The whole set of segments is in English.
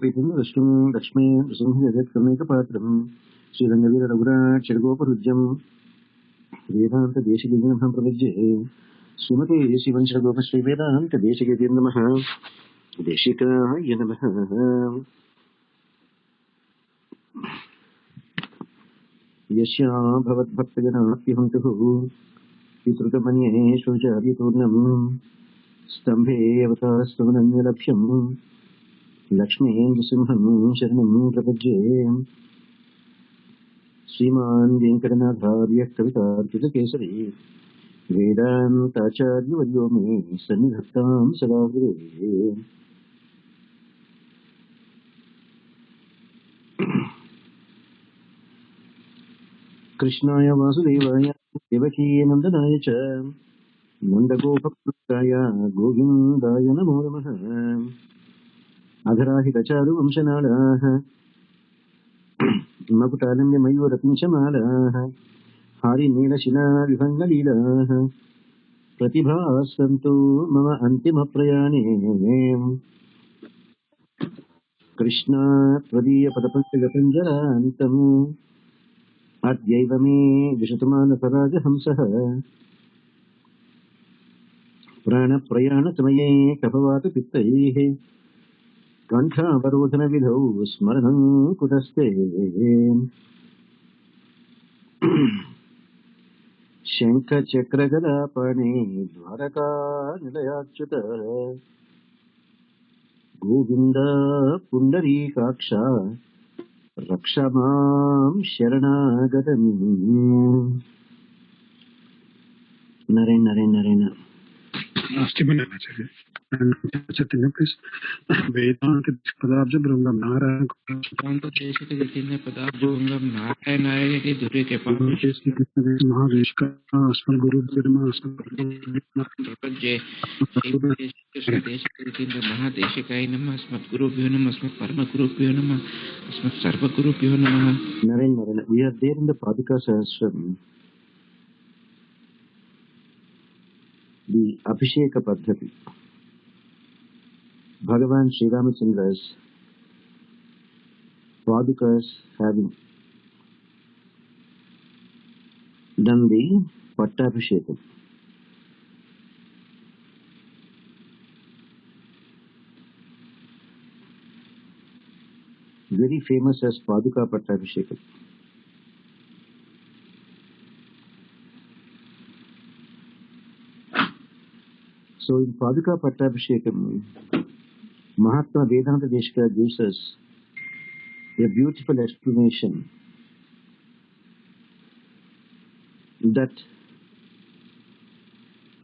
विष्णुं लक्ष्मीं नृसिंहजगत्कर्णैकपात्रम् श्रीरङ्गवीररघुराक्षरगोपरुज्यं वेदान्तदेशिकेन्द्रं प्रपद्ये श्रीमते शिवञ्चरगोपश्रीवेदान्तदेशिकेन्द्र नमः। देशिकाय नमः। यस्या भवद्भक्तजनाप्यहन्तुः पितृतमन्येषु च अभिपूर्णम् स्तम्भे अवतारस्तवनन्यलक्ष्यम् लक्ष्मीन्द्रसिंहं शरणं प्रपद्ये। श्रीमान् वेङ्कटनाथार्यः कवितार्कितकेसरी वेदान्ताचार्यवर्यो मे सन्निधत्तां सदा हृदये। कृष्णाय वासुदेवाय देवकीनन्दनाय च नन्दगोपपुत्राय गोविन्दाय नमो नमः। अधराहितचारुवंशनालाः मकुटालम्य मयूरपिञ्चमालाः हारिनीलशिलाविभङ्गलीलाः प्रतिभासन्तु मम अन्तिमप्रयाणे। कृष्णा त्वदीयपदपङ्कजपञ्जरान्तम् अद्यैव मे विशतमानपराजहंसः प्राणप्रयाणसमये कफवातपित्तैः कण्ठावरोधनविधौ स्मरणं कुतस्ते। शङ्खचक्रगदापाणे द्वारकानिलयाच्युत गोविन्द पुण्डरीकाक्ष रक्ष मां शरणागतम्। नरेन नरेन नरेन नास्ति बनाना चाहिए प्लीज वेदांत पदाब्ज ब्रह्म नारायण वेदांत देशिक विभिन्न पदाब्ज ब्रह्म नारायणाय के दुर्गे के पास महावेश का अस्मद् गुरु ब्रह्म प्रपंचे देशिक विभिन्न महादेशिकाय नमः। अस्मद् गुरुभ्यो नमः। अस्मद् परम गुरुभ्यो नमः। अस्मद् सर्व गुरुभ्यो नमः। Naren Naren we are there in the Padika Sahasram, the Abhisheka Paddhati. Bhagavan Sri Ramachandra's Padukas having done the Pattabhishekam. Very famous as Paduka Pattabhishekam. So in Paduka Pattabhishekam, Mahatma Vedanta Deshika gives us a beautiful explanation that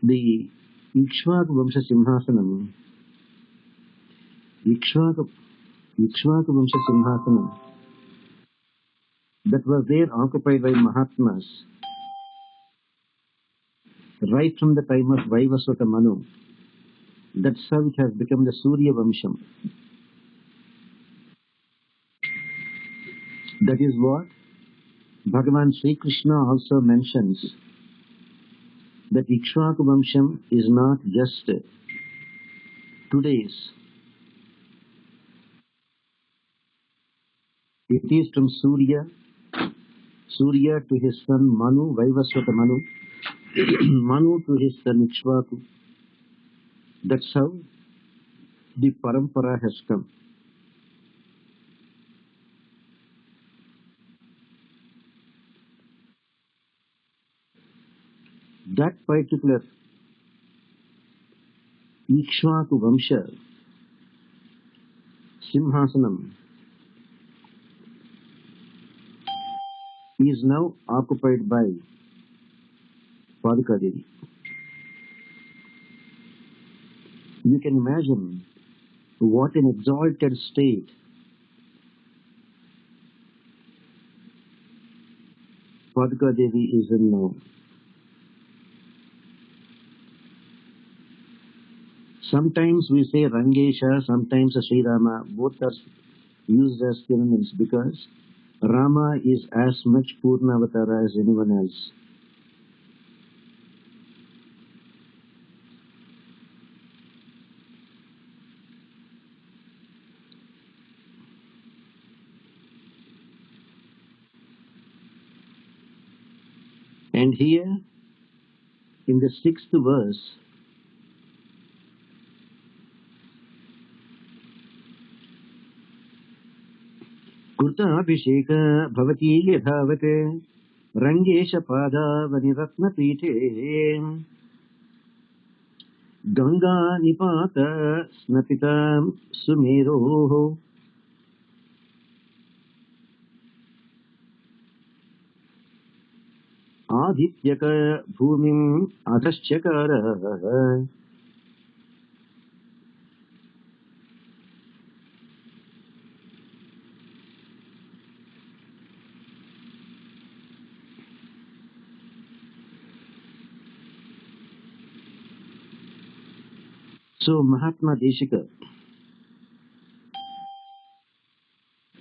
the Ikshvaka Vamsha Simhasanam, Ikshvaka Vamsha Simhasanam that was there occupied by Mahatmas right from the time of Vaivasvata Manu. That's how it has become the Surya Vamsham. That is what Bhagavan Sri Krishna also mentions, that Ikshvaka Vamsham is not just today's. It is from Surya to his son Manu, Vaivasvata Manu, Manu to his son Ikshvaku. That's how the parampara has come. That particular Ikshvaku Vamsha Simhasanam is now occupied by Paduka Devi. You can imagine what an exalted state Paduka Devi is in now. Sometimes we say Rangesha, sometimes Sri Rama, both are used as synonyms because Rama is as much Purna Avatara as anyone else. And here, in the 6th verse, कृताभिषेक भवति यथावत् रङ्गेश पादावनि रत्नपीठे गङ्गा निपात स्नपितां सुमेरोः आदित्यक भूमिम् अधश्चकार. So Mahatma Deshika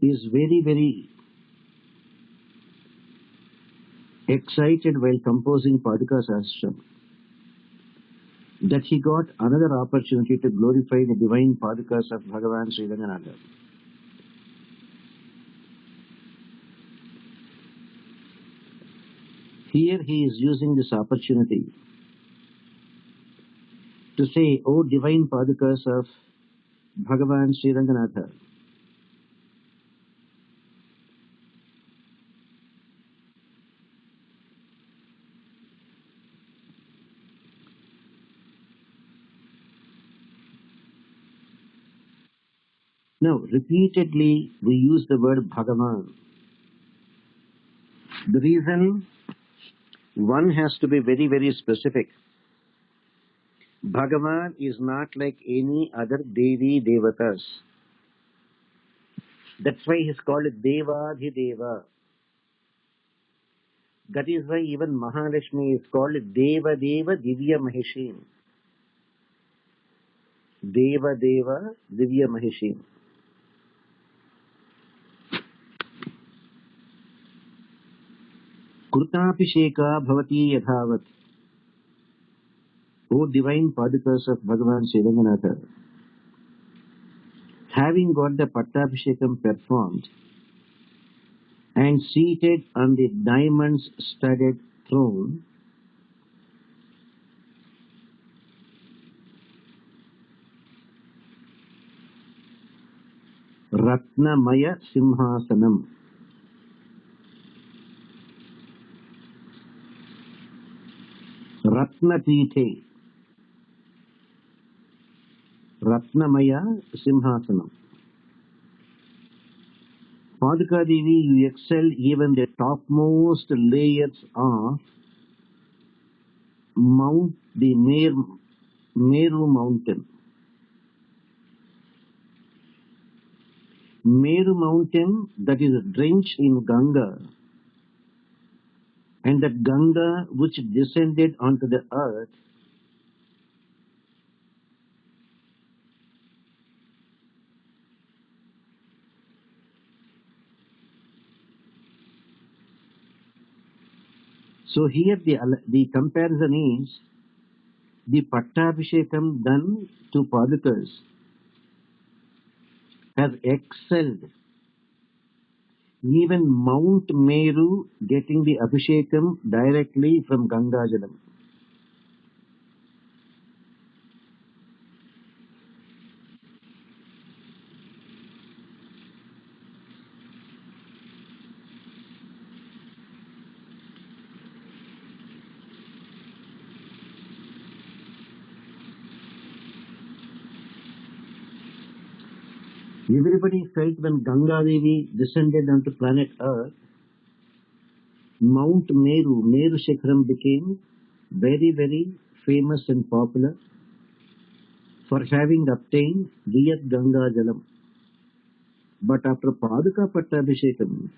is very, very excited while composing Paduka Sahasram that he got another opportunity to glorify the divine Padukas of Bhagavan Sri Ranganatha. Here he is using this opportunity to say, O divine Padukas of Bhagavan Sri Ranganatha, now repeatedly we use the word Bhagavan. The reason, one has to be very, very specific. Bhagavan is not like any other Devi Devatas. That's why he's called Devadhideva. That is why even Mahalakshmi is called Deva Deva Divya Maheshim. Deva Deva Divya Maheshim. Krutapisheka Bhavati Yadhavat. O divine Padukas of Bhagavan Sri Ranganatha, having got the Pattabhishekam performed and seated on the diamonds-studded throne, Ratnamaya Simhasanam. Ratnapithe. Ratnamaya Simhasanam. Paduka Devi, you excel even the topmost layers of the Meru mountain. Meru mountain that is drenched in Ganga, and that Ganga which descended onto the earth So here the comparison is the Pattabhishekam done to Padukas has excelled even Mount Meru getting the Abhishekam directly from Gangajalam. Everybody felt when Ganga Devi descended onto planet Earth, Mount Meru, Meru Shikharam became very, very famous and popular for having obtained Diyat Ganga Jalam. But after Paduka Pattabhishekam,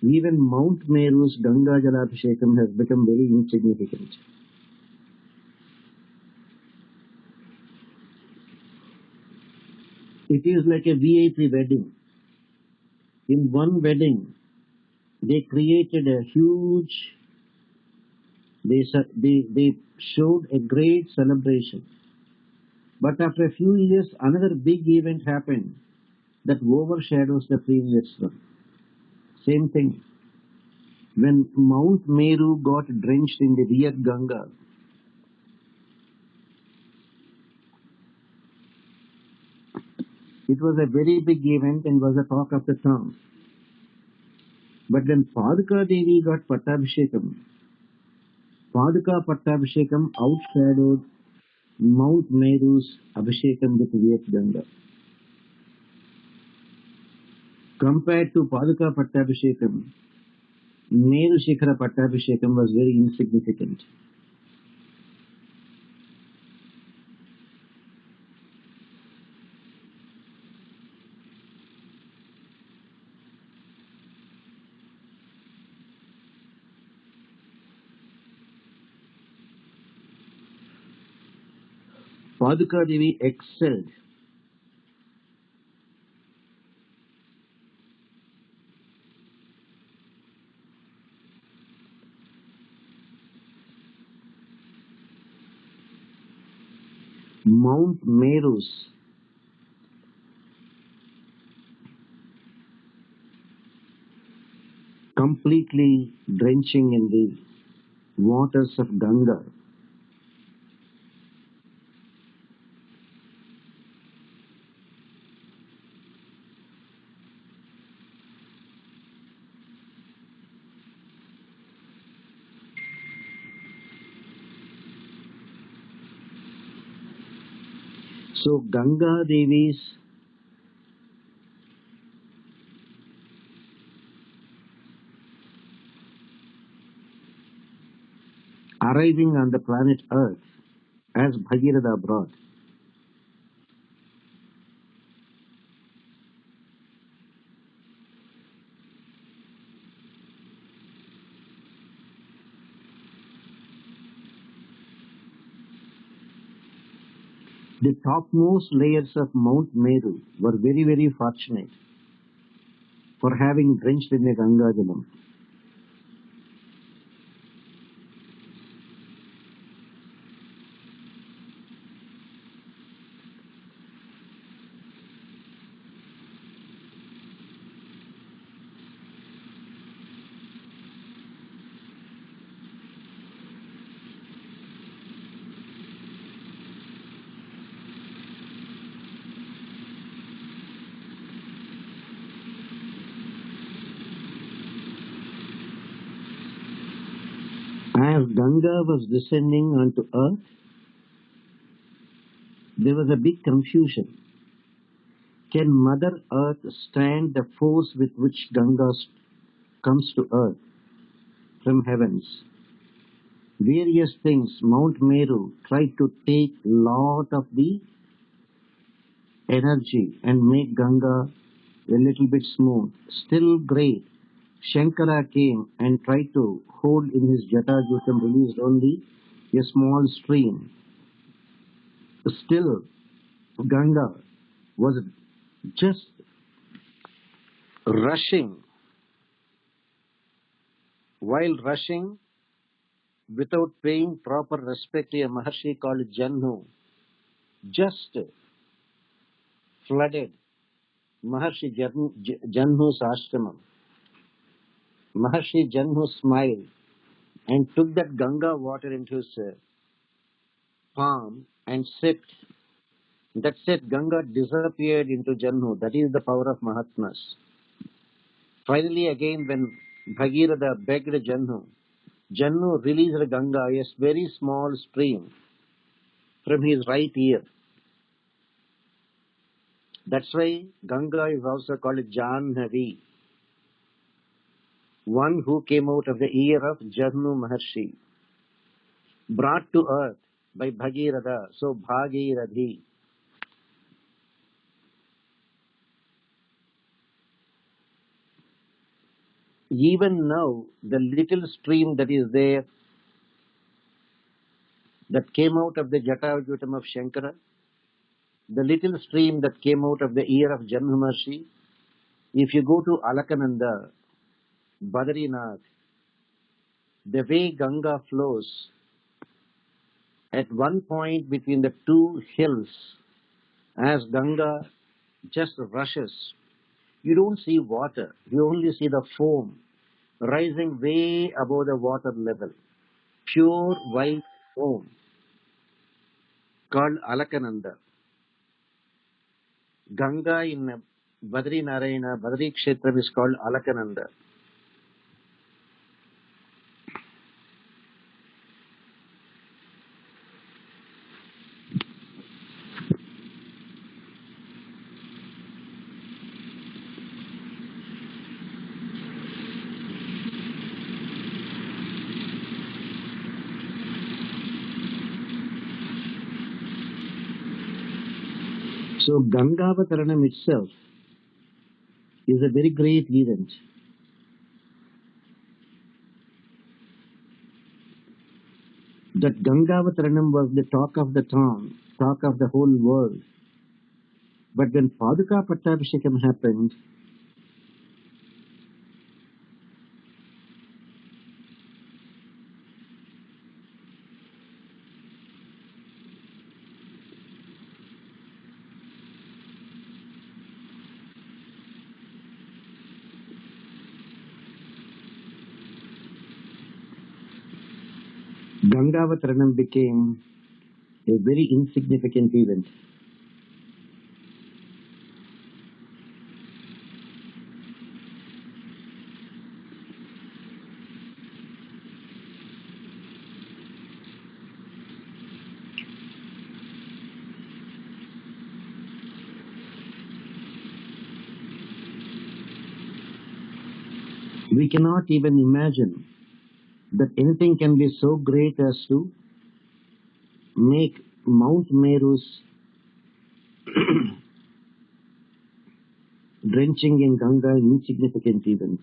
even Mount Meru's Ganga Jalabhishekam has become very insignificant. It is like a VIP wedding. In one wedding, they created a huge, they showed a great celebration. But after a few years, another big event happened that overshadows the previous one. Same thing. when Mount Meru got drenched in the Riyak Ganga, it was a very big event and was a talk of the town. But when Paduka Devi got Pattabhishekam, Paduka Pattabhishekam outshadowed Mount Meru's Abhishekam with Riyak Ganga. Compared to Paduka Pattabhishekam, Meru Shikhara Pattabhishekam was very insignificant. Paduka Devi excelled. Mount Meru's completely drenching in the waters of Ganga. So Ganga Devi's arriving on the planet Earth as Bhagirath brought the topmost layers of Mount Meru were very, very fortunate for having drenched in the Ganga Jalam. As Ganga was descending onto earth, there was a big confusion. Can Mother Earth stand the force with which Ganga comes to earth from heavens? Various things, Mount Meru tried to take lot of the energy and make Ganga a little bit smooth. Still great. Shankara came and tried to hold in his Jatajutam, released only a small stream. Still, Ganga was just rushing. While rushing, without paying proper respect to a Maharshi called Janhu, just flooded Maharshi Janhu's ashramam. Maharshi Janhu smiled and took that Ganga water into his palm and sipped. That said, Ganga disappeared into Janhu. That is the power of Mahatmas. Finally, again, when Bhagirath begged Janhu, Janhu released Ganga, a very small stream, from his right ear. That's why Ganga is also called Janhavi, one who came out of the ear of Janhu Maharshi, brought to earth by Bhagiratha, so Bhagirathi. Even now, the little stream that is there, that came out of the Jatajutam of Shankara, the little stream that came out of the ear of Janhu Maharshi, if you go to Alakananda, Badrinath, the way Ganga flows, at one point between the two hills, as Ganga just rushes, you don't see water, you only see the foam rising way above the water level. Pure white foam called Alakananda. Ganga in Badri Narayana, Badri Kshetra is called Alakananda. So Gangavataranam itself is a very great event. That Gangavataranam was the talk of the town, talk of the whole world. But when Paduka Pattabhishekam happened, Gangavataranam became a very insignificant event. We cannot even imagine that anything can be so great as to make Mount Meru's drenching in Ganga an insignificant event.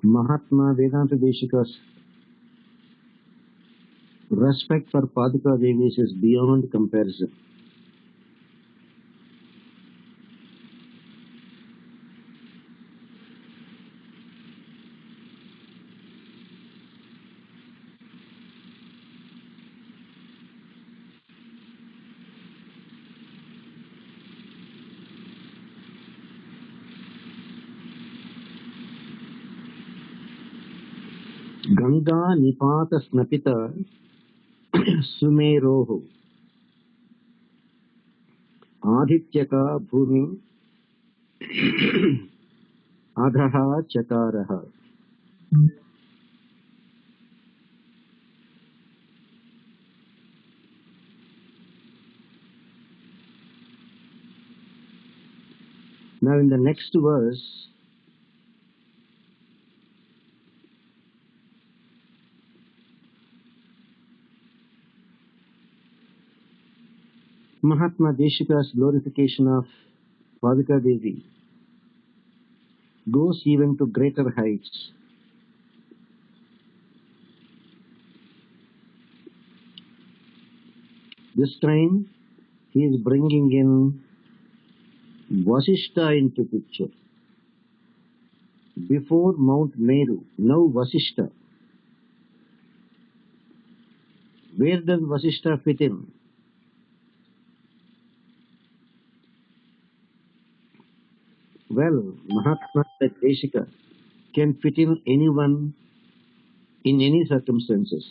Mahatma Vedanta Deshika's respect for Paduka Devis is beyond comparison. Ganga Nipata Snapita Sumeroho Adityaka Bhumi Adhaha Chakaraha. Now in the next verse, Mahatma Deshika's glorification of Paduka Devi goes even to greater heights. This time he is bringing in Vasishta into picture. Before Mount Meru, now Vasishta. Where does Vasishta fit in? Well, Mahatma like Deshika can fit in anyone in any circumstances.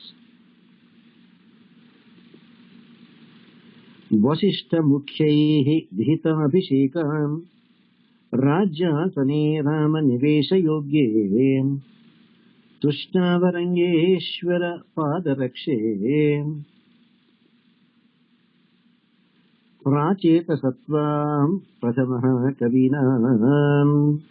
Vasishta Mukhyaihi Dhita Abhishekam Rajyasane Rama Nivesha Yogye Tushnavarangeswara Padarakshe Pracheta Sattvam Prathamaha Kavinam.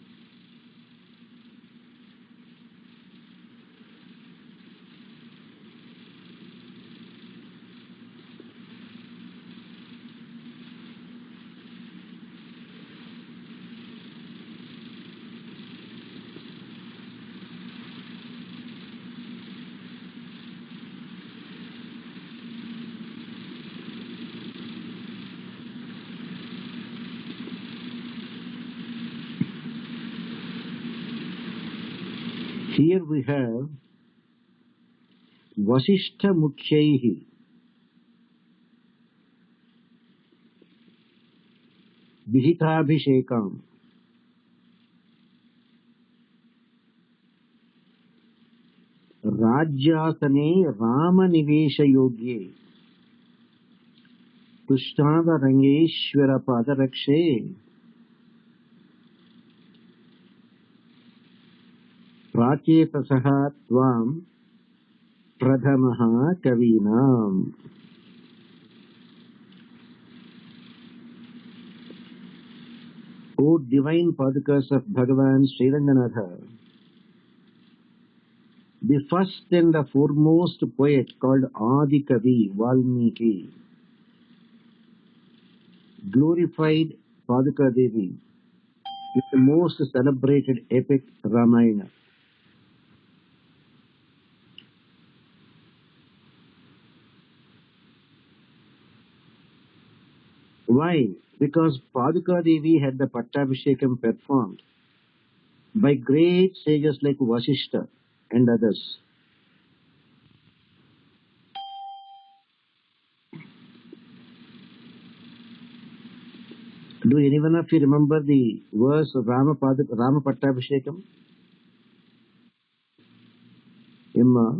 Here we have Vasishtha Mukhyaihi. विहिताभिषेकम् राज्यासने रामनिवेशयोग्ये तुष्टावरङ्गेश्वर पादरक्षे प्राचेतसः त्वां प्रथमः कवीनाम्. O divine Padukas of Bhagavan Sriranganatha, the first and the foremost poet called Adi Kavi Valmiki glorified Paduka Devi with the most celebrated epic Ramayana. Why? Because Paduka Devi had the Pattabhishekam performed by great sages like Vasishta and others. Do anyone of you remember the verse of Rama Pattabhishekam? Emma,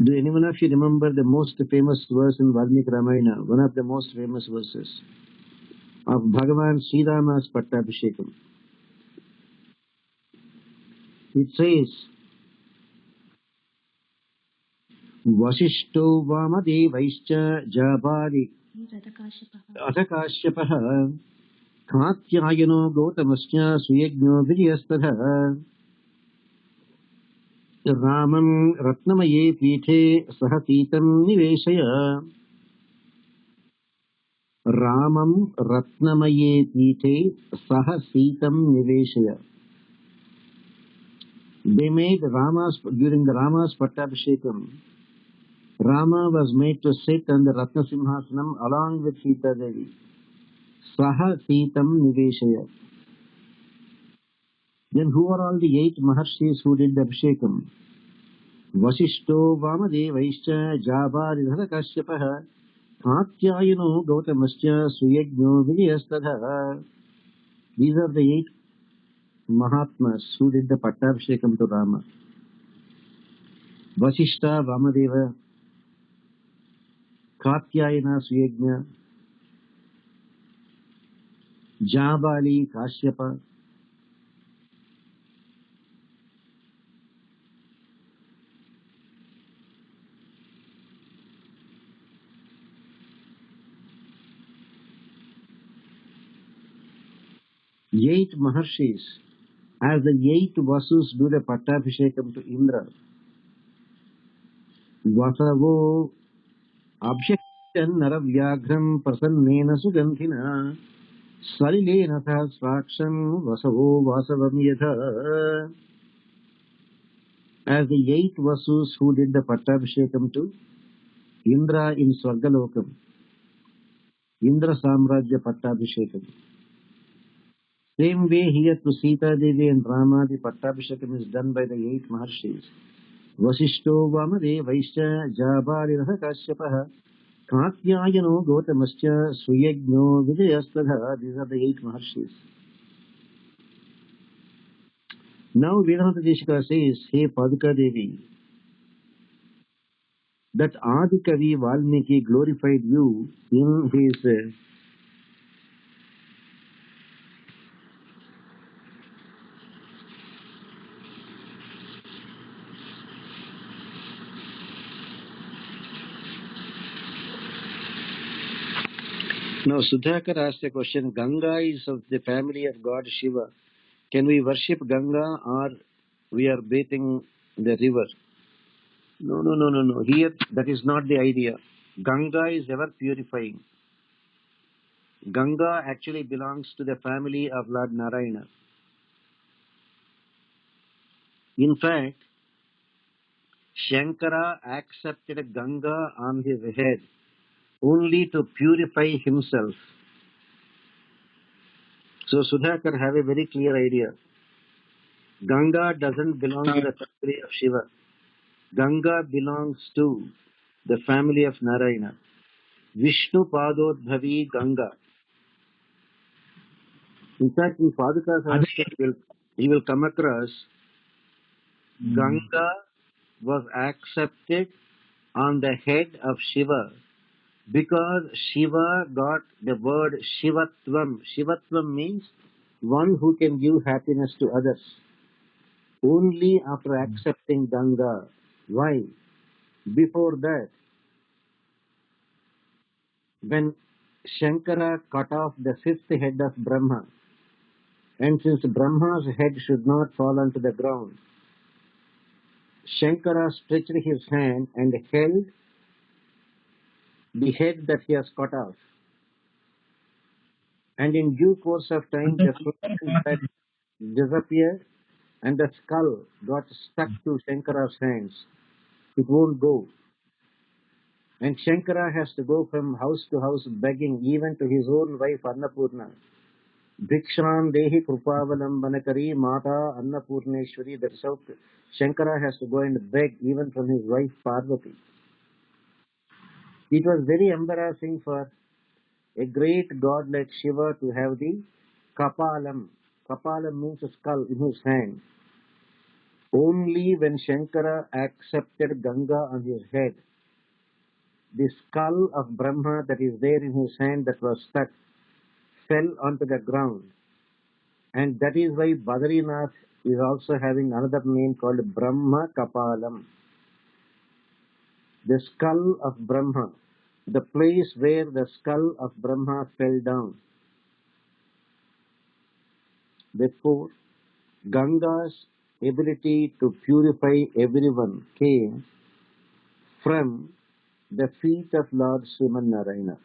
do anyone of you remember the most famous verse in Valmiki Ramayana, one of the most famous verses of Bhagavan Sri Rama's Pattabhishekam? It says, Vasishto Vamadevaischa Jabali Athakashyapaha Katyayano Gautamasya Suyajno Vijayastadha Ramam Ratnamaye Pithe Sahapitam Niveshaya. Ramam Ratnamaye Pithe Sahapitam Niveshaya. They made during the Rama's Pattabhishekam, Rama was made to sit on the Ratna Simhasanam along with Sita Devi. Saha Sitam Niveshaya. Then who are all the 8 Maharshis who did the Abhishekam? Vasishto Vamadevaischa Jabari Kasyapaha Katyayano Gautamasya Suyajno Vijayastadha. These are the 8 Mahatmas who did the Pattabhishekam to Rama. Vasishta Vamadeva, Katyayana Suyajna, Jabali Kashyapa, 8 Maharshis, as the 8 Vasus do the Pattabhishekam to Indra. Vasavo Abhishekam Naravyaghram Prasannena Sugandhina Salilena Sahasraksham Vasavo Vasavam Yatha. As the 8 Vasus who did the Pattabhishekam to Indra in Swargalokam, Indra Samrajya Pattabhishekam. Same way here to Sita Devi and Rama, the Pattabhishekam is done by the 8 Maharshis. Vasishto Vamadevaischa Jabari Kasyapaha Katyayano Gautamasya Suyajno Vijayastadha. These are the 8 Maharshis. Now Vedanta Deshika says, Hey Paduka Devi, that Adi Kavi Valmiki glorified you in his Now Sudhakar asked a question. Ganga is of the family of God Shiva. Can we worship Ganga or we are bathing the river? No. Here that is not the idea. Ganga is ever purifying. Ganga actually belongs to the family of Lord Narayana. In fact, Shankara accepted Ganga on his head only to purify himself. So Sudhakar have a very clear idea. Ganga doesn't belong to the family of Shiva. Ganga belongs to the family of Narayana. Vishnu Padodbhavi Ganga. In fact, in Paduka Sahastra, you will come across Ganga was accepted on the head of Shiva because Shiva got the word Shivatvam. Shivatvam means one who can give happiness to others. Only after accepting Ganga. Why? Before that, when Shankara cut off the fifth head of Brahma, and since Brahma's head should not fall onto the ground, Shankara stretched his hand and held the head that he has cut off. And in due course of time, the head disappeared and the skull got stuck to Shankara's hands. It won't go. And Shankara has to go from house to house begging, even to his own wife Annapurna. Bhiksham Dehi Krupavalambanakari Mata Annapurneshwari. That's how Shankara has to go and beg even from his wife Parvati. It was very embarrassing for a great god like Shiva to have the Kapalam. Kapalam means a skull in his hand. Only when Shankara accepted Ganga on his head, the skull of Brahma that is there in his hand that was stuck fell onto the ground. And that is why Badrinath is also having another name called Brahma Kapalam. The skull of Brahma, the place where the skull of Brahma fell down. Therefore, Ganga's ability to purify everyone came from the feet of Lord Sriman Narayana.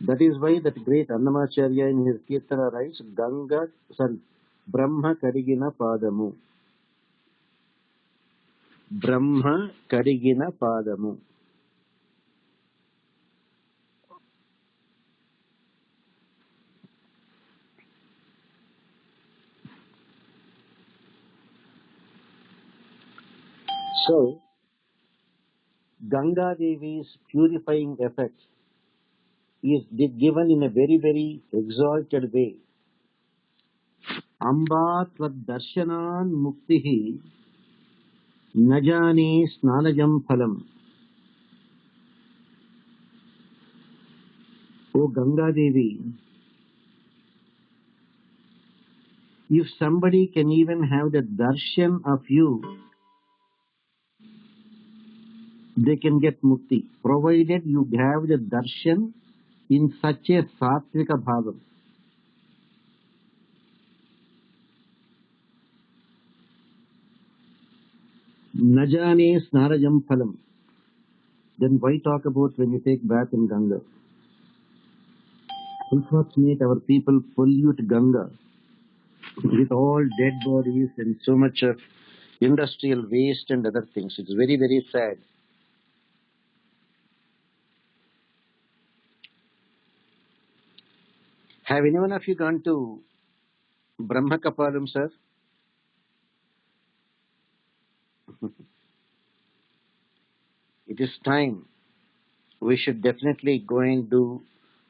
That is why that great Annamacharya in his Kirtana writes, Brahma Karigina Padamu. Brahma Karigina Padamu. So, Ganga Devi's purifying effect is given in a very, very exalted way. Amba tvad darshanan muktihi najani snanajam phalam. O Ganga Devi, if somebody can even have the darshan of you, they can get mukti, provided you have the darshan in such a sattvika bhavam. Najane snarajam phalam. Then why talk about when you take bath in Ganga? Unfortunately, our people pollute Ganga with all dead bodies and so much of industrial waste and other things. It's very, very sad. Have anyone of you gone to Brahma Kapalam, sir? It is time. We should definitely go and do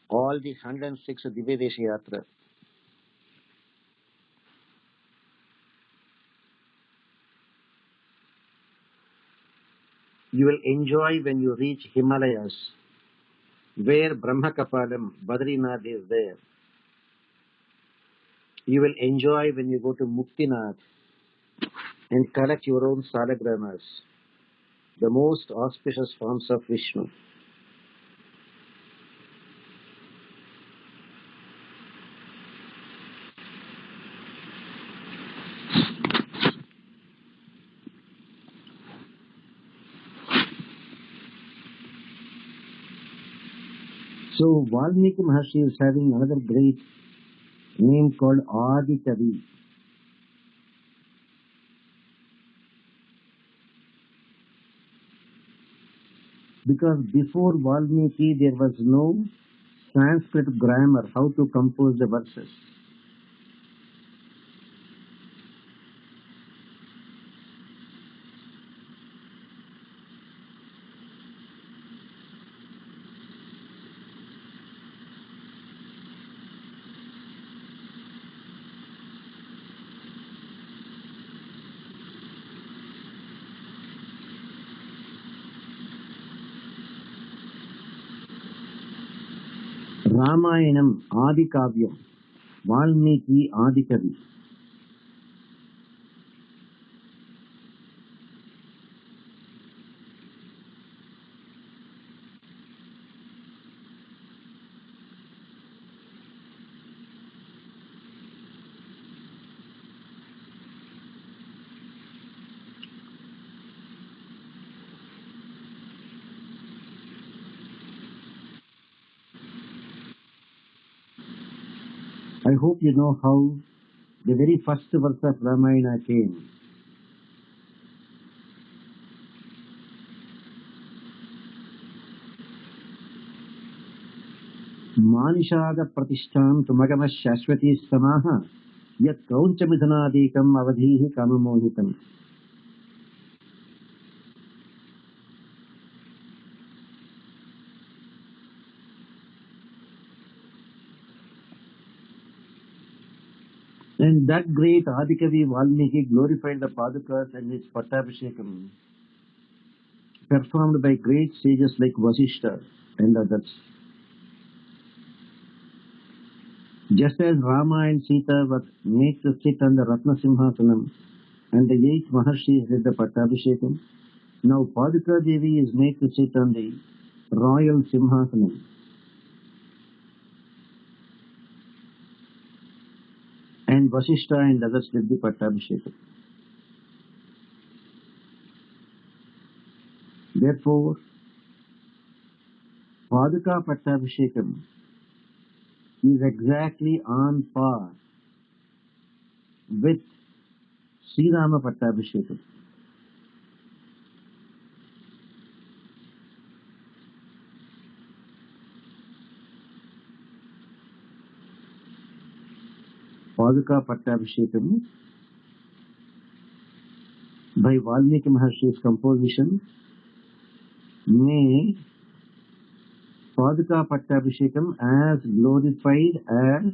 all the 106 Divya Desha Yatra. You will enjoy when you reach Himalayas, where Brahma Kapalam, Badrinath is there. You will enjoy when you go to Muktinath and collect your own salagramas, the most auspicious forms of Vishnu. So Valmiki Maharshi is having another great name called Adi Kavi. Because before Valmiki there was no Sanskrit grammar, how to compose the verses. Ramayanam आदि काव्यम, वाल्मीकि आदि कवि। I hope you know how the very first verse of Ramayana came. मानिषाद प्रतिष्ठां तुमगम शाश्वती समाः यत् कौञ्चमिथुनादिकम् अवधीः काममोहितम्। And that great Adikavi Valmiki glorified the Padukas and his Pattabhishekam, performed by great sages like Vasishtha and others. Just as Rama and Sita were made to sit on the Ratna Simhasanam and the 8 Maharshis did the Pattabhishekam, now Paduka Devi is made to sit on the royal Simhasanam. And Vasishtha and others did the Pattabhishekam. Therefore, Paduka Pattabhishekam is exactly on par with Sri Rama Pattabhishekam. Paduka Pattabhishekam by Valmiki Maharshi's composition made Paduka Pattabhishekam as glorified as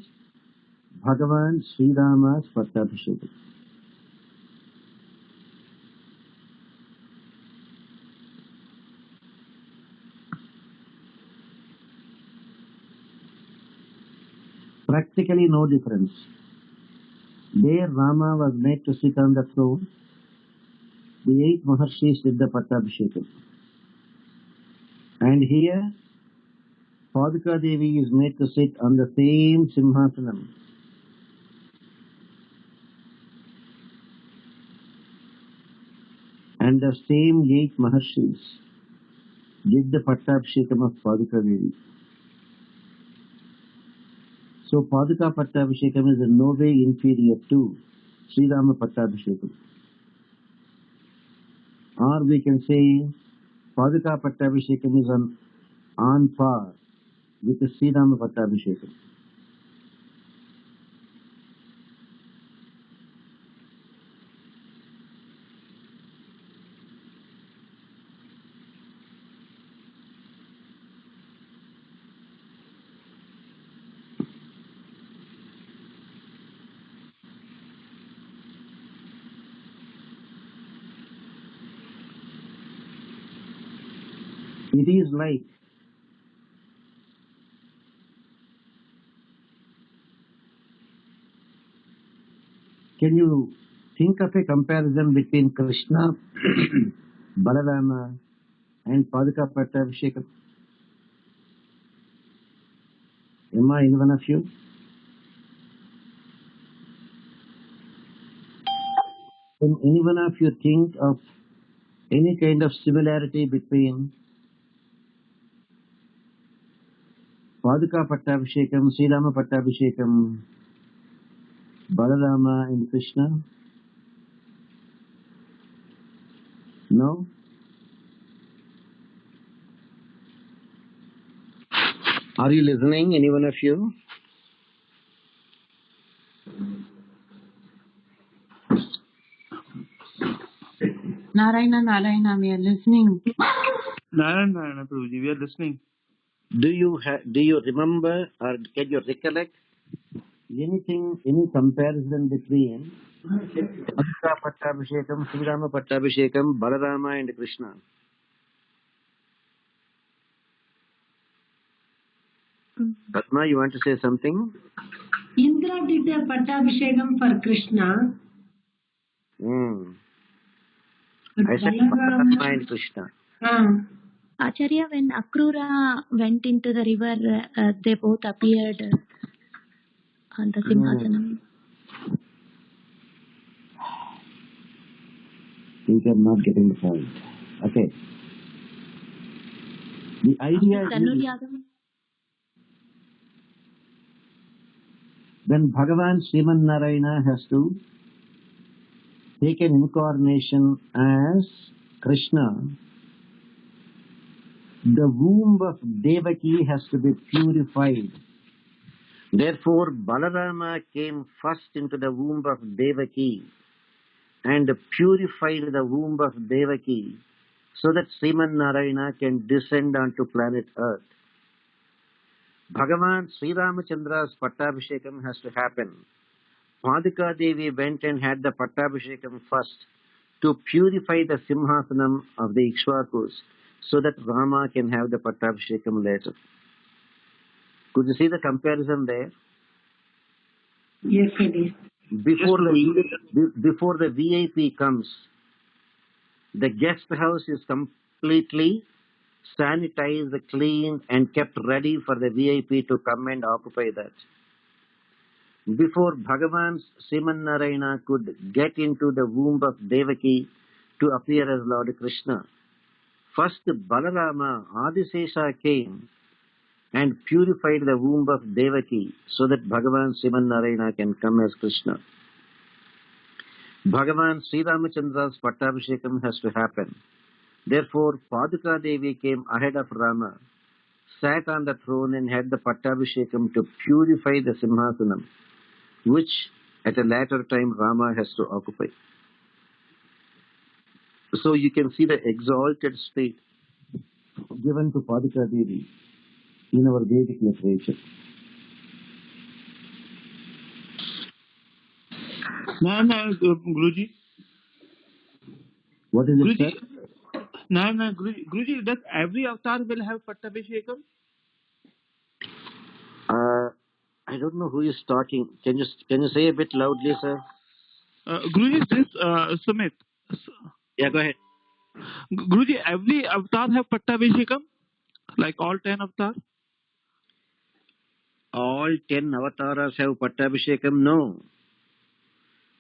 Bhagavan Sri Rama's Pattabhishekam. Practically no difference. There Rama was made to sit on the throne. The 8 Maharshis did the Pattabhishekam. And here, Paduka Devi is made to sit on the same Simhasanam. And the same 8 Maharshis did the Pattabhishekam of Paduka Devi. So Paduka Pattabhishekam is in no way inferior to Sri Rama Pattabhishekam. Or we can say Paduka Pattabhishekam is on par with the Sri Rama Pattabhishekam. It is like can you think of a comparison between Krishna, Balarama and Paduka Pattabhishekam? Am I any one of you? Can any one of you think of any kind of similarity between Paduka Pattabhishekam, Sri Rama Pattabhishekam, Balarama and Krishna? No? Are you listening, any one of you? Narayana, Narayana, we are listening. Narayana, Prabhuji, we are listening. Do you remember or can you recollect any comparison between Paduka Pattabhishekam, Sri Rama Pattabhishekam, Balarama and Krishna? Padma, you want to say something? Indra did a Pattabhishekam for Krishna. I said Padma and Krishna. Acharya, when Akrura went into the river, they both appeared on the Simhasanam. You are not getting the point. Okay. The idea is when Bhagavan Sriman Narayana has to take an incarnation as Krishna, the womb of Devaki has to be purified. Therefore, Balarama came first into the womb of Devaki and purified the womb of Devaki so that Sriman Narayana can descend onto planet Earth. Bhagavan Sri Ramachandra's Pattabhishekam has to happen. Padika Devi went and had the Pattabhishekam first to purify the Simhasanam of the Ikshvakus so that Rama can have the Pattabhishekam later. Could you see the comparison there? Yes, it is. Before the VIP comes, the guest house is completely sanitized, cleaned and kept ready for the VIP to come and occupy that. Before Bhagavan Sriman Narayana could get into the womb of Devaki to appear as Lord Krishna, first Balarama, Adisesha came and purified the womb of Devaki so that Bhagavan Sriman Narayana can come as Krishna. Bhagavan Sri Ramachandra's Pattabhishekam has to happen. Therefore, Paduka Devi came ahead of Rama, sat on the throne and had the Pattabhishekam to purify the Simhasanam, which at a later time Rama has to occupy. So you can see the exalted state given to Paduka Devi in our Vedic literature. No, Guruji. What is it, Guruji, sir? no, Guruji, does every avatar will have Pattabhishekam? I don't know who is talking. Can you say a bit loudly, sir? Guruji, this Sumit. Yeah, go ahead. Guruji, every avatar have Pattabhishekam? Like all 10 avatars? All 10 avatars have Pattabhishekam? No.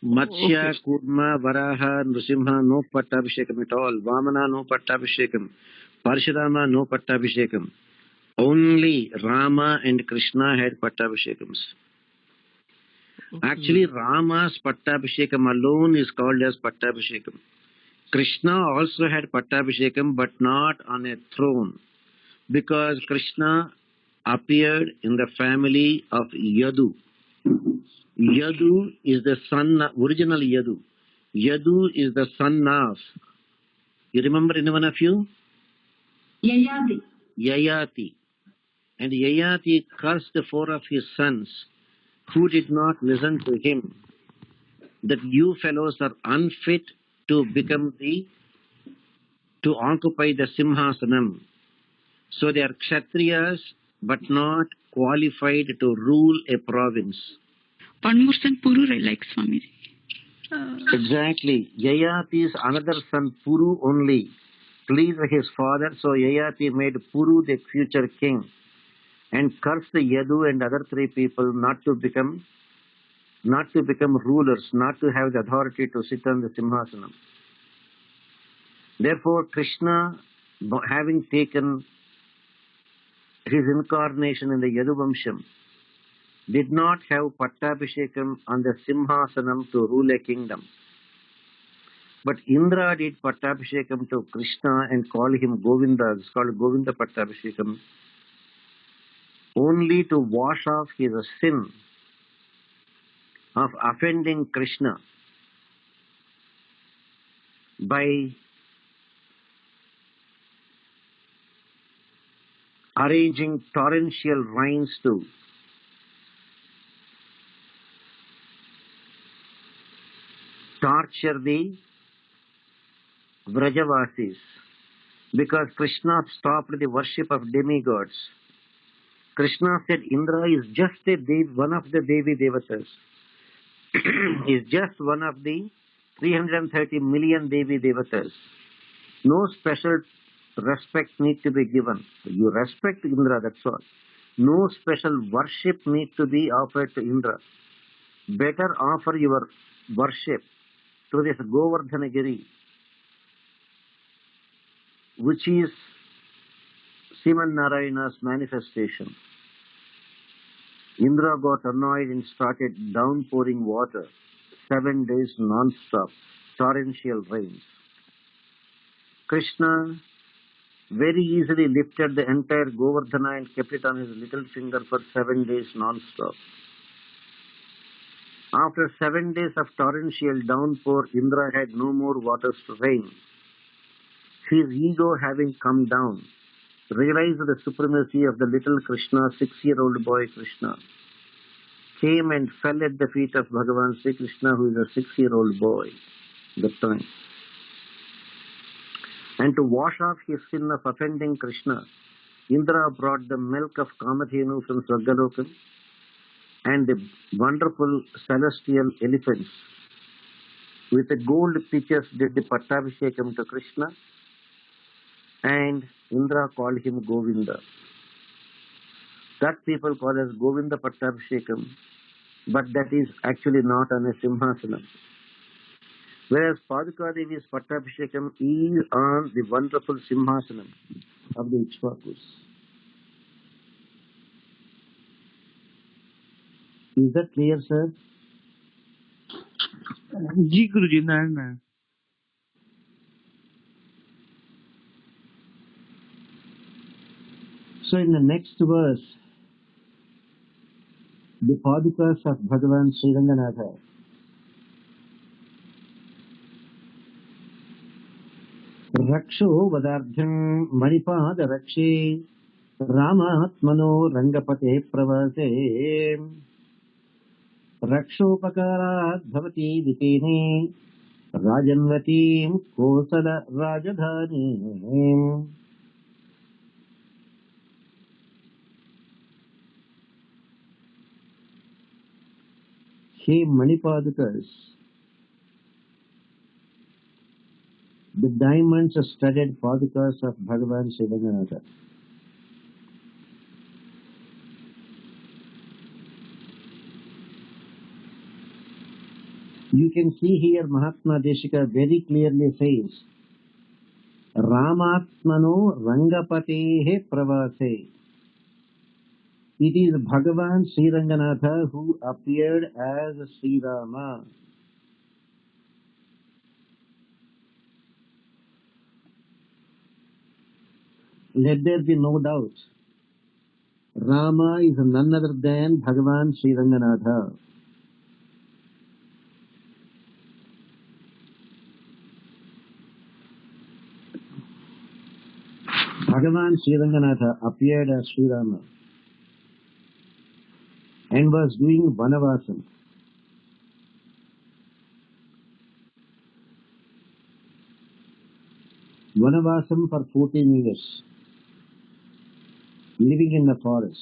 Matsya, Kurma, Varaha, Nrsimha, no Pattabhishekam at all. Vamana, no Pattabhishekam. Parshurama, no Pattabhishekam. Only Rama and Krishna had Pattabhishekams. Actually, Rama's Pattabhishekam alone is called as Pattabhishekam. Krishna also had Pattabhishekam, but not on a throne, because Krishna appeared in the family of Yadu. Yadu is the son, original Yadu. Yadu is the son of, you remember anyone of you? Yayati. Yayati. And Yayati cursed 4 of his sons who did not listen to him, that you fellows are unfit to occupy the Simhasanam. So they are Kshatriyas but not qualified to rule a province. One more son Puru, like Swamiji. Exactly. Yayati's another son Puru only pleased his father, so Yayati made Puru the future king and cursed Yadu and other 3 people not to become rulers, not to have the authority to sit on the Simhasanam. Therefore, Krishna, having taken his incarnation in the Yadu Vamsham, did not have Pattabhishekam on the Simhasanam to rule a kingdom. But Indra did Pattabhishekam to Krishna and call him Govinda. It's called Govinda Pattabhishekam, only to wash off his sin of offending Krishna by arranging torrential rains to torture the Vrajavasis, because Krishna stopped the worship of demigods. Krishna said Indra is just one of the Devi Devatas. Is just one of the 330 million Devi Devatas. No special respect need to be given. You respect Indra, that's all. No special worship need to be offered to Indra. Better offer your worship to this Govardhanagiri, which is Sriman Narayana's manifestation. Indra got annoyed and started downpouring water, 7 days non-stop, torrential rains. Krishna very easily lifted the entire Govardhana and kept it on his little finger for 7 days non-stop. After 7 days of torrential downpour, Indra had no more waters to rain. His ego having come down, realized the supremacy of the little Krishna, 6-year-old boy Krishna, came and fell at the feet of Bhagavan Sri Krishna, who is a 6-year-old boy at that time. And to wash off his sin of offending Krishna, Indra brought the milk of Kamadhenu from Swargalokam and the wonderful celestial elephants. With the gold pitchers did the Pattabhishekam to Krishna, and Indra called him Govinda. That people call as Govinda Pattabhishekam, but that is actually not on a Simhasanam. Whereas Paduka Devi's Pattabhishekam is on the wonderful Simhasanam of the Ikshvakus. Is that clear, sir? Ji Guruji, Narayan. So in the next verse, the Padukas of Bhagavan Sri Ranganatha, Raksho Vadardham Manipad Rakshe Ramatmano Rangapate Pravase Rakshopakarat Bhavati Dipene Rajanvatim Kosala Rajadhani. He Manipadukas, the diamonds studded Padukas of Bhagavan Sri Ranganatha. You can see here Mahatma Deshika very clearly says, Ramatmano Rangapatehe Pravase. It is Bhagavan Sri Ranganatha who appeared as Sri Rama. Let there be no doubt. Rama is none other than Bhagavan Sri Ranganatha. Bhagavan Sri Ranganatha appeared as Sri Rama and was doing Vanavasam. Vanavasam for 14 years, living in the forest.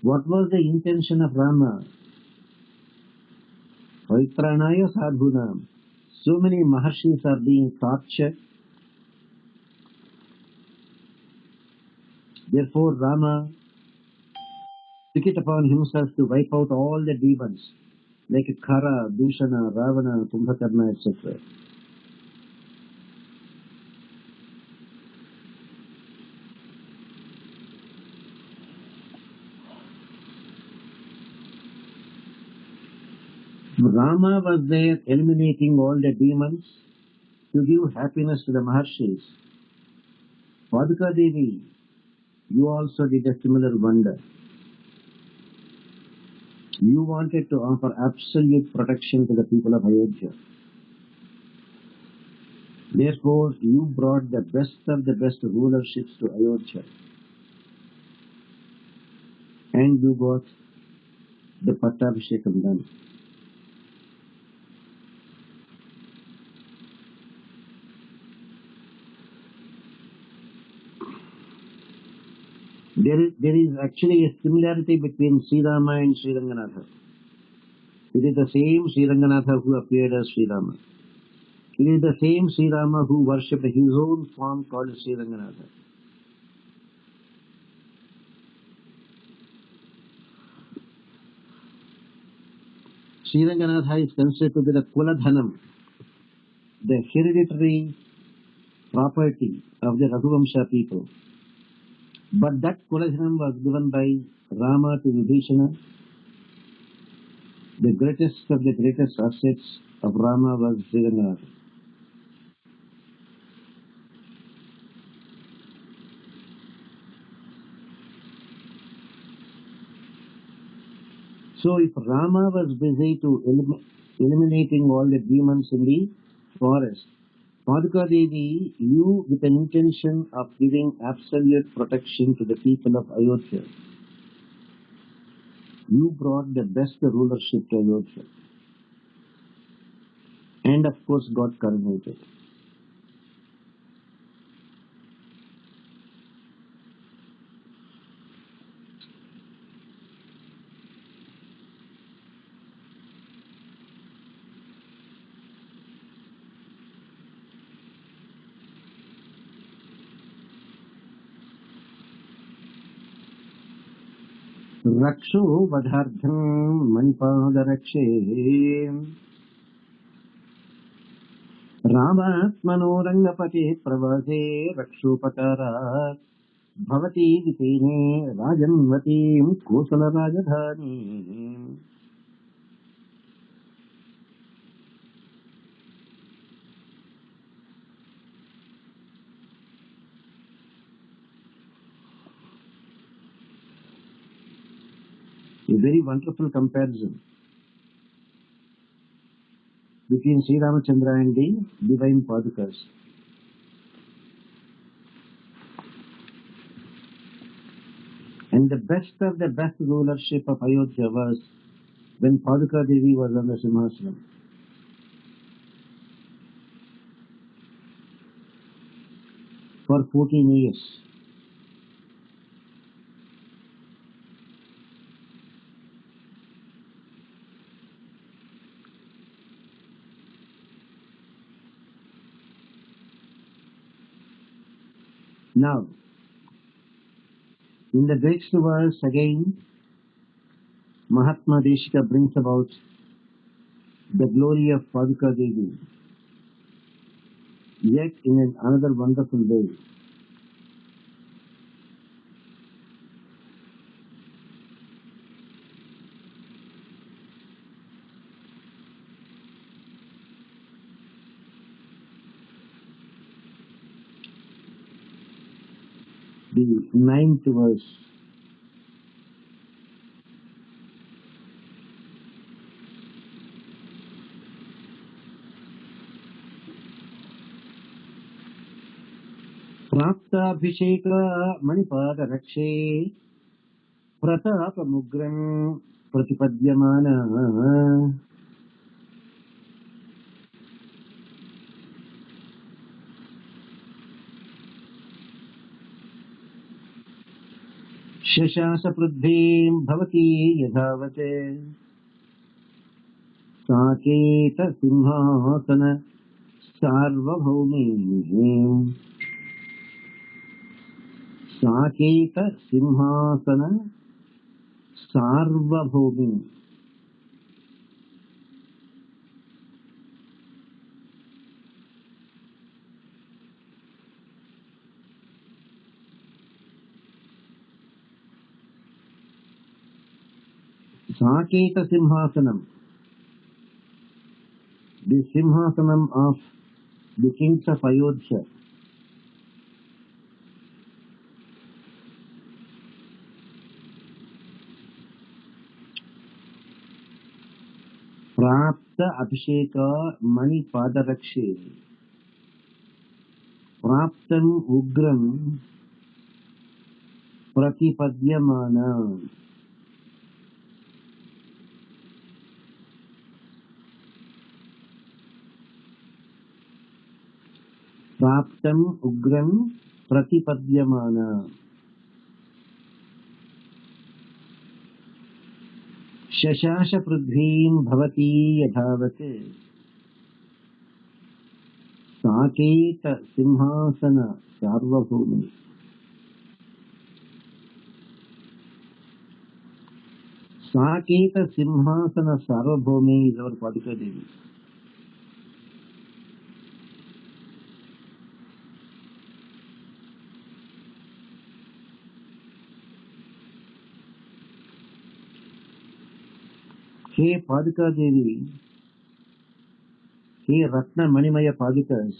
What was the intention of Rama? Paitranaya sadhunam. So many Maharshis are being tortured. Therefore Rama took it upon himself to wipe out all the demons like Khara, Dushana, Ravana, Kumbhakarna, etc. Rama was there eliminating all the demons to give happiness to the Maharshis. Paduka Devi, you also did a similar wonder. You wanted to offer absolute protection to the people of Ayodhya. Therefore, you brought the best of the best rulerships to Ayodhya. And you got the Pattabhishekam done. There is actually a similarity between Sri Rama and Sri Ranganatha. It is the same Sri Ranganatha who appeared as Sri Rama. It is the same Sri Rama who worshipped his own form called Sri Ranganatha. Sri Ranganatha is considered to be the Kuladhanam, the hereditary property of the Raghuvamsha people. But that Kuladhanam was given by Rama to Vibhishana. The greatest of the greatest assets of Rama was Sri Ranganatha. So if Rama was busy to eliminating all the demons in the forest, Paduka Devi, you with an intention of giving absolute protection to the people of Ayodhya, you brought the best rulership to Ayodhya. And of course got coronated. रक्षो वधार्थं मणिपादरक्षे रामात्मनो रंगपते प्रवासे रक्षोपकारात् भवती वितेने राजन्वतीं कोसलराजधानी. A very wonderful comparison between Sri Ramachandra and the divine Padukas. And the best of the best rulership of Ayodhya was when Paduka Devi was on the Simhasanam. For 14 years. Now, in the next verse again, Mahatma Deshika brings about the glory of Paduka Devi, yet in another wonderful way. The 9th verse. प्राप्ताभिषेक मणिपाद रक्षे प्रताप मुग्रं प्रतिपद्यमान शशास पृथ्वीं भवती यथावत् साकेत सिंहासन सार्वभौमीं साकेत सिंहासन सार्वभौमीं. Saketa Simhasanam, the Simhasanam of the kings of Ayodhya. Prapta Abhisheka Mani Padarakshe. Praptam Ugram Pratipadyamana. Praptam Ugram Pratipadyamana. शशाश पृथ्वीं भवती यथावत् साकेत सिंहासन सार्वभौमी. Saketa Simhasana Sarvabhaumi is our Padika Devi. He Padika Devi, he Ratna Manimaya Padikas,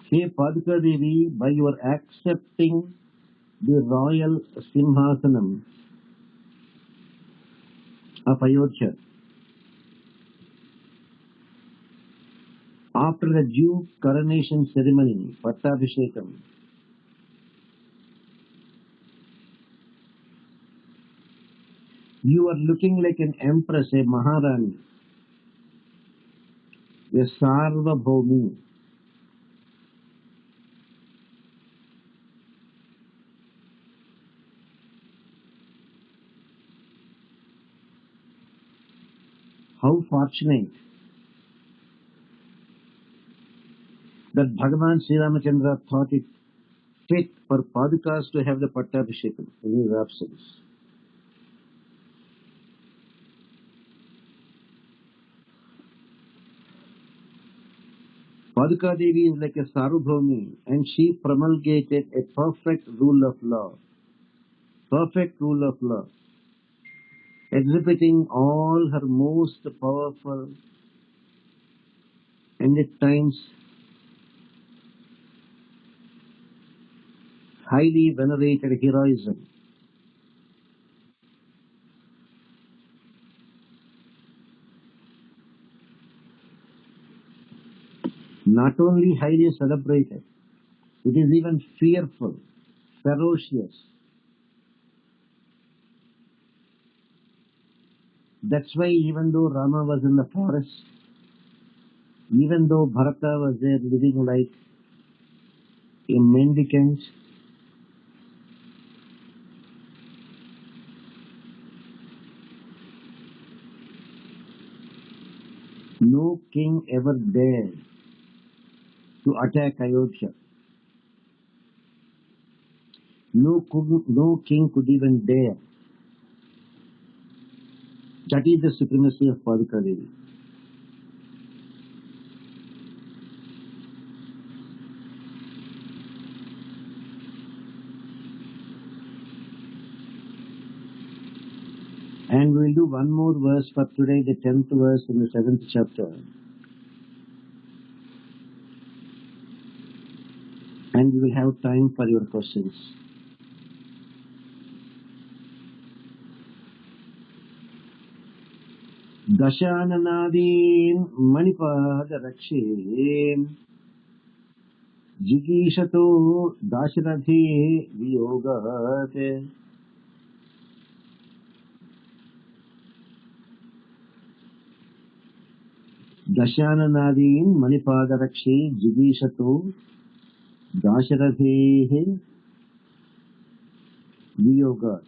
he Padika Devi, by your accepting the royal Simhasanam of Ayodhya, after the due coronation ceremony, Pattabhishekam, you are looking like an empress, a Maharani, a Sarvabhaumi. How fortunate that Bhagavan Sri Ramachandra thought it fit for Padukas to have the Pattabhishekam in his absence. Paduka Devi is like a Sarvabhaumi, and she promulgated a perfect rule of law. Perfect rule of law. Exhibiting all her most powerful and at times highly venerated heroism. Not only highly celebrated, it is even fearful, ferocious. That's why even though Rama was in the forest, even though Bharata was there living like a mendicant, no king ever dared to attack Ayodhya. No king could even dare. That is the supremacy of Paduka Devi. And we will do one more verse for today, the 10th verse in the 7th chapter. And we will have time for your questions. Dashananadin Manipada Rakshe Jigishato Dasharathe Viyogat. Dashananadin Manipada Rakshe Jigishato Dasharathe Viyogat.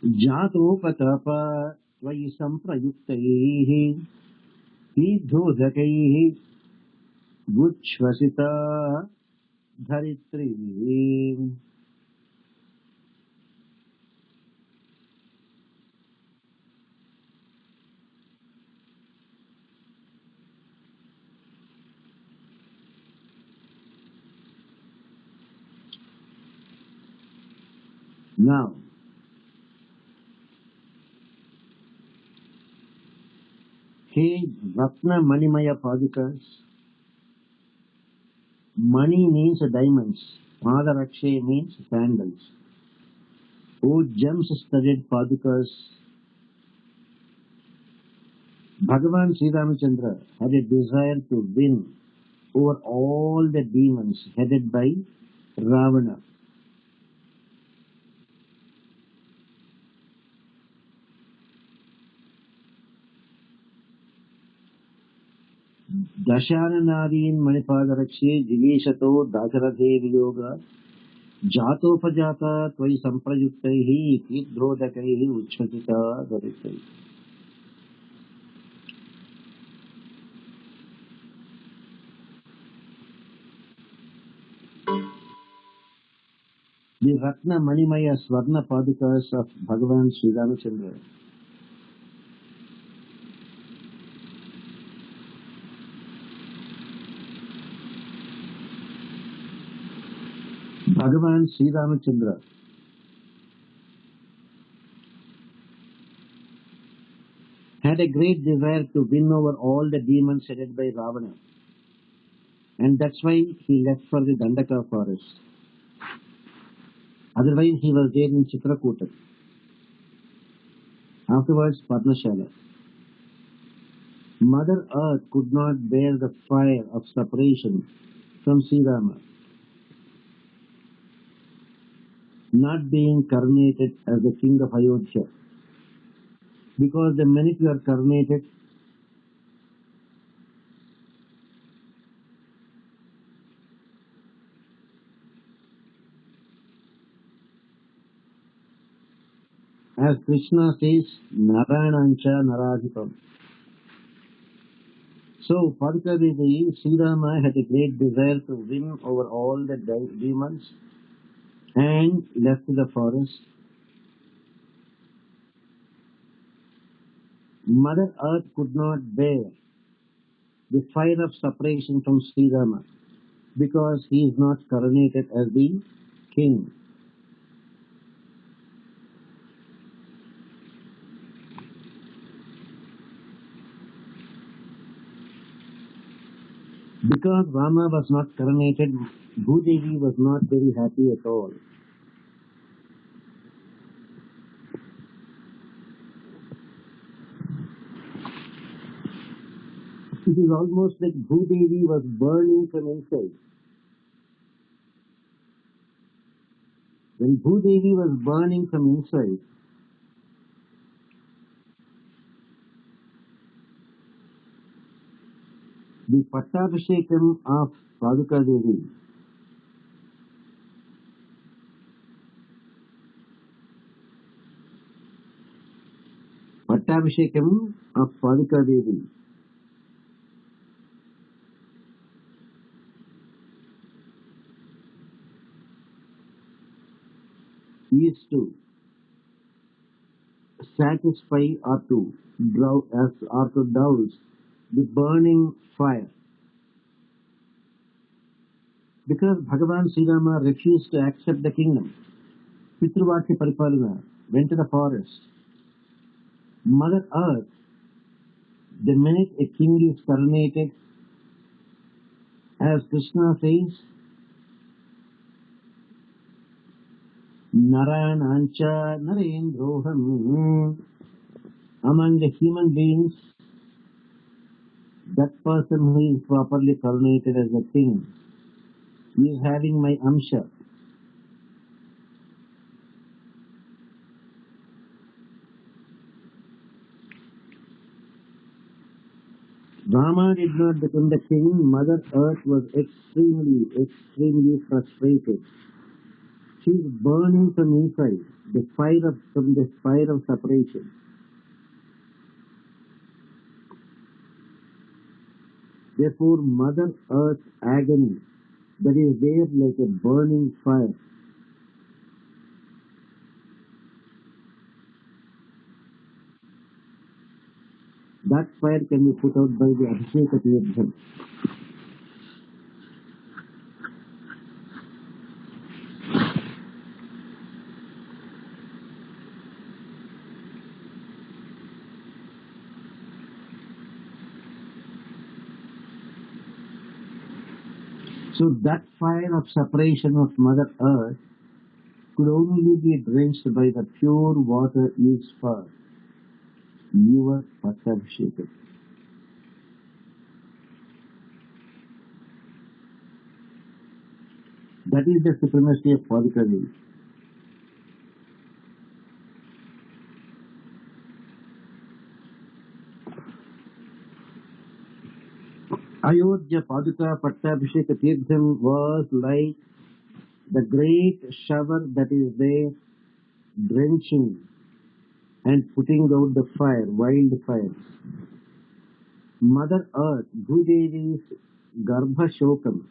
Jatopatapa Tvayi Samprayuktaihi Hidhodakaihi Guchvasita Dharitri. Now, hey Ratna Manimaya Padukas, Mani means diamonds, Padarakshe means sandals. O gems-studded Padukas, Bhagavan Sri Ramachandra had a desire to win over all the demons headed by Ravana. दशाननादीन् मणिपादरक्षे जिगीषतो Dashrathe वियोग जातोपजाता त्वयि सम्प्रयुक्तैः कीर्द्रोदकैः उच्छ्वसिता दरितैः. The Ratna Manimaya Swarna Padikas of Bhagavan Sri Ramachandra. Bhagavan Sri Ramachandra had a great desire to win over all the demons headed by Ravana, and that's why he left for the Dandaka forest. Otherwise he was there in Chitrakuta. Afterwards Padmashala. Mother Earth could not bear the fire of separation from Sri Rama, not being coronated as the king of Ayodhya, because the minute you are coronated, as Krishna says, Narayanancha Naradhipam. So, Padika Devi, Sri Rama had a great desire to win over all the demons and left the forest. Mother Earth could not bear the fire of separation from Sri Rama because he is not coronated as the king. Because Rama was not coronated, Bhudevi was not very happy at all. It is almost like Bhudevi was burning from inside. When Bhudevi was burning from inside, the Pattabhishekam of Paduka Devi is to satisfy or to douse the burning fire. Because Bhagavan Sri Rama refused to accept the kingdom, Pitruvakya Paripalana, went to the forest. Mother Earth, the minute a king is coronated, as Krishna says, Narayanancha Narendroham, among the human beings, that person who is properly coronated as a king is having my amsha. Rama did not become the king. Mother Earth was extremely frustrated. She is burning from inside, from the fire of separation. Therefore, Mother Earth's agony, that is there like a burning fire. That fire can be put out by the Abhisheka Tirtham. So that fire of separation of Mother Earth could only be drenched by the pure water used for your Pattabhishekam. That is the supremacy of Padika Devi. Ayodhya Paduka Pattabhisheka Tirtham was like the great shower that is there, drenching and putting out the fire, wildfires. Mother Earth, Bhudevi's Garbha Shokam,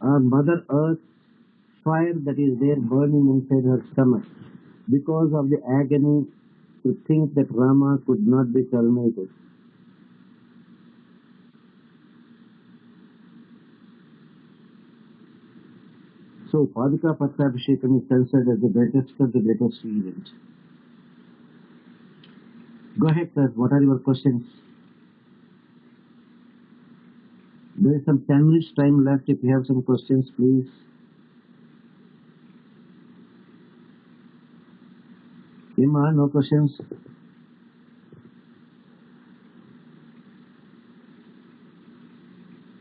or Mother Earth, fire that is there burning inside her stomach because of the agony to think that Rama could not be terminated. So Paduka Pattabhishekam is considered as the greatest of the greatest event. Go ahead, sir. What are your questions? There is some 10 minutes time left. If you have some questions, please. Ima, no questions?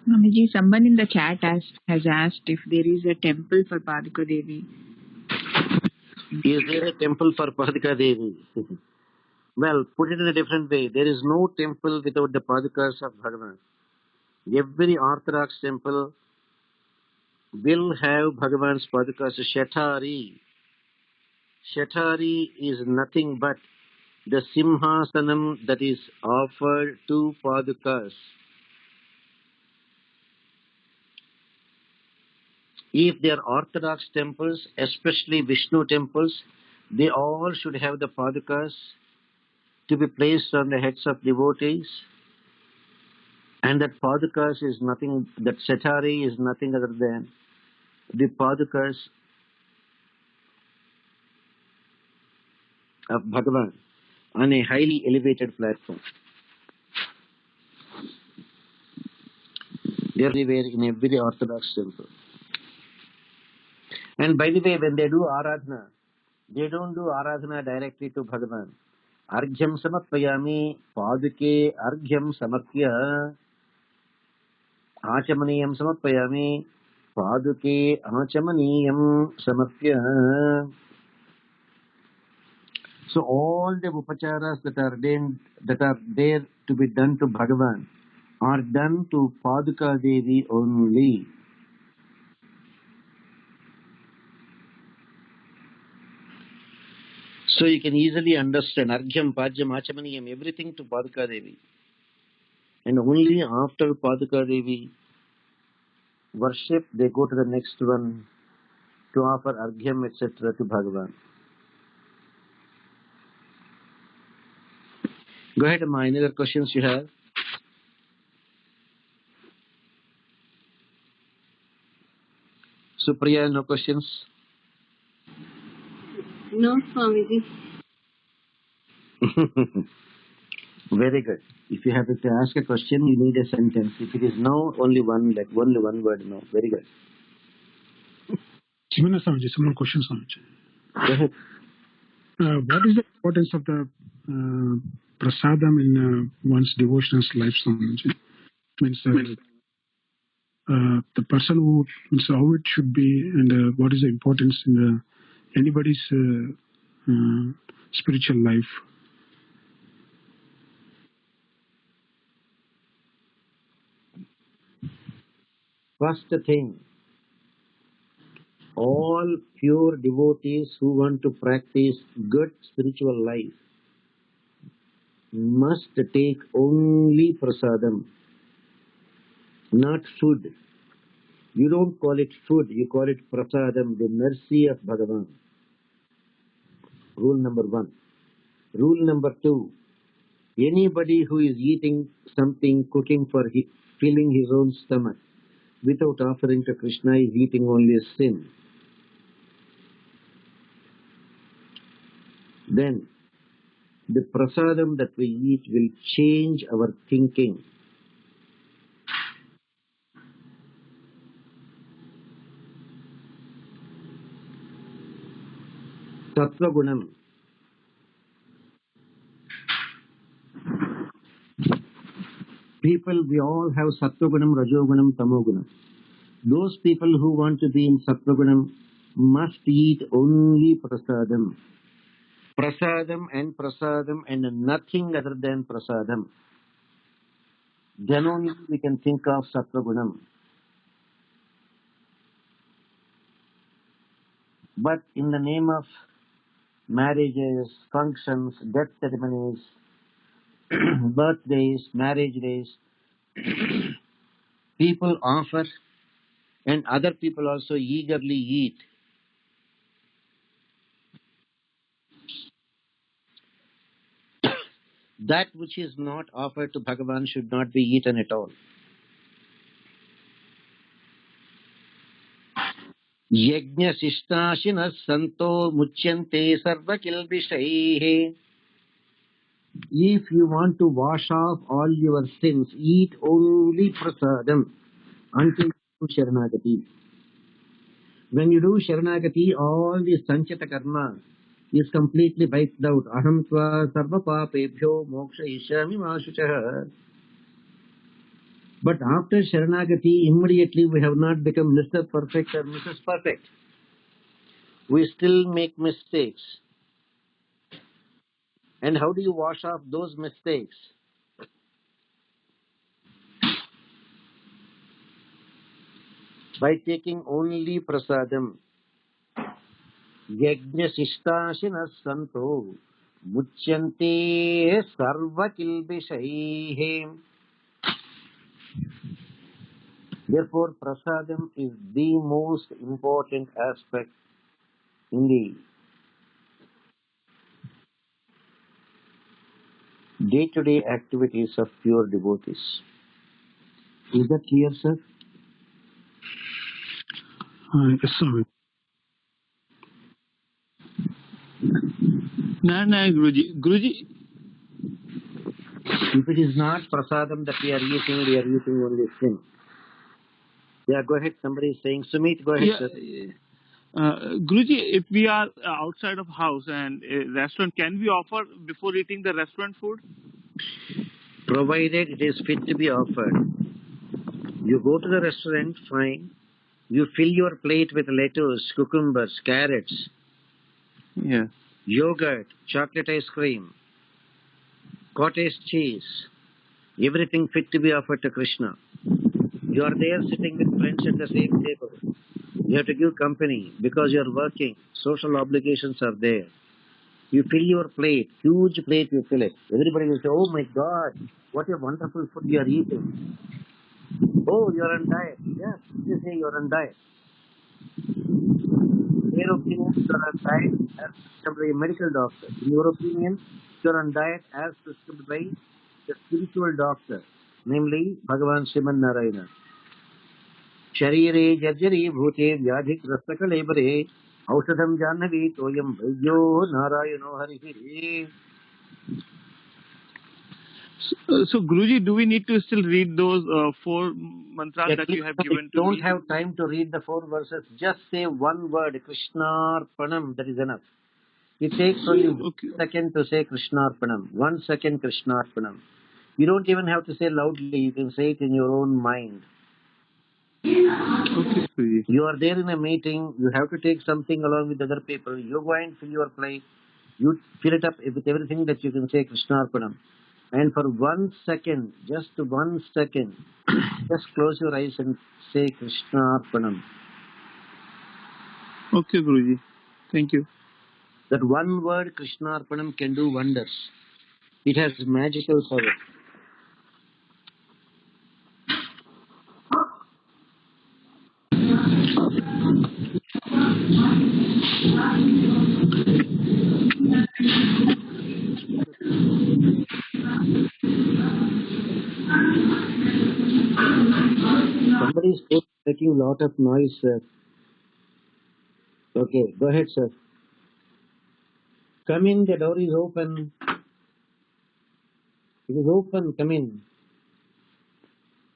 Swamiji, someone in the chat has asked if there is a temple for Paduka Devi. Is there a temple for Paduka Devi? Well, put it in a different way. There is no temple without the Padukas of Bhagavan. Every Orthodox temple will have Bhagavan's Padukas. Shatari. Shatari is nothing but the Simhasanam that is offered to Padukas. If they are Orthodox temples, especially Vishnu temples, they all should have the Padukas to be placed on the heads of devotees. And that Padukas is nothing, that Shatari is nothing other than the Padukas of Bhagavan on a highly elevated platform. They are everywhere in every Orthodox temple. And by the way, when they do Aradhana, they don't do Aradhana directly to Bhagavan. Argyam Samapayami Paduke Argyam Samapya Achamaniyam Samapayami Paduke Achamaniyam Samapya. So all the upacharas that are there to be done to Bhagavan are done to Paduka Devi only. So you can easily understand Argyam, Pajyam, Achamaniyam, everything to Paduka Devi. And only after Paduka Devi worship, they go to the next one to offer Argyam, etc. to Bhagavan. Go ahead, Amma. Any other questions you have? Supriya, no questions? No, Swamiji. Very good. If you have to ask a question, you need a sentence. If it is no, only one word, no. Very good. Simona Swamiji, some more questions, Swamiji. Go ahead. What is the importance of the prasadam in one's devotional's life, Swamiji? Means the person who, means how it should be, and what is the importance in anybody's spiritual life? First thing, all pure devotees who want to practice good spiritual life must take only prasadam, not food. You don't call it food, you call it prasadam, the mercy of Bhagavan. Rule number 1. Rule number 2, anybody who is eating something, cooking for filling his own stomach, without offering to Krishna is eating only a sin. Then the prasadam that we eat will change our thinking. Sattva gunam. People, we all have sattva gunam, rajo gunam, tamo gunam. Those people who want to be in sattva gunam must eat only prasadam. Prasadam and nothing other than prasadam. then only we can think of Sattva Gunam. But in the name of marriages, functions, death ceremonies, birthdays, marriage days, people offer and other people also eagerly eat. That which is not offered to Bhagavan should not be eaten at all. Yajna sishtashina santo muchyante sarva kilbishaihe. If you want to wash off all your sins, eat only prasadam until you do Sharanagati. When you do Sharanagati, all the sanchita karma is completely wiped out. Aham tva sarva papebhyo moksha ishyami mashuchah. But after Sharanagati, immediately we have not become Mr. Perfect or Mrs. Perfect. We still make mistakes. And how do you wash off those mistakes? By taking only prasadam. Yajna sishtashina santo muchyante sarva kilbishaihe. Therefore, prasadam is the most important aspect in the day-to-day activities of pure devotees. Is that clear, sir? Yes, Swami. No, Guruji. Guruji, If it is not prasadam that we are eating only sin. Yeah, go ahead. Somebody is saying. Sumit, go ahead, sir. Guruji, if we are outside of house and a restaurant, can we offer before eating the restaurant food? Provided it is fit to be offered. You go to the restaurant, fine. You fill your plate with lettuce, cucumbers, carrots, Yeah. yogurt, chocolate ice cream, cottage cheese, everything fit to be offered to Krishna. You are there sitting with friends at the same table. You have to give company because you are working. Social obligations are there. You fill your plate, huge plate you fill it. Everybody will say, oh my God, what a wonderful food you are eating. Oh, you are on diet. Yes, you say you are on diet. In your opinion, you are on diet as prescribed by a medical doctor. In your opinion, you are on diet as prescribed by the spiritual doctor, namely Bhagavan Sriman Narayana. Sharire jarjari bhute vyadhik rastakale aushadam jannavi toyam vaidyo narayano harihi. So, Guruji, do we need to still read those 4 mantras that you have given to Don't me? have time to read the 4 verses. Just say one word, Krishnarpanam. That is enough. It takes only 1 second to say Krishnarpanam. 1 second Krishnarpanam. You don't even have to say loudly. You can say it in your own mind. Okay, Guruji. You are there in a meeting. You have to take something along with other people. You go and fill your plate. You fill it up with everything that you can say Krishnarpanam. And for 1 second, just 1 second, just close your eyes and say Krishnarpanam. Okay, Guruji. Thank you. That one word Krishnarpanam can do wonders. It has magical power. Somebody is making a lot of noise, sir. Okay, go ahead, sir. Come in, the door is open. It is open, come in.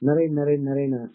Narayana.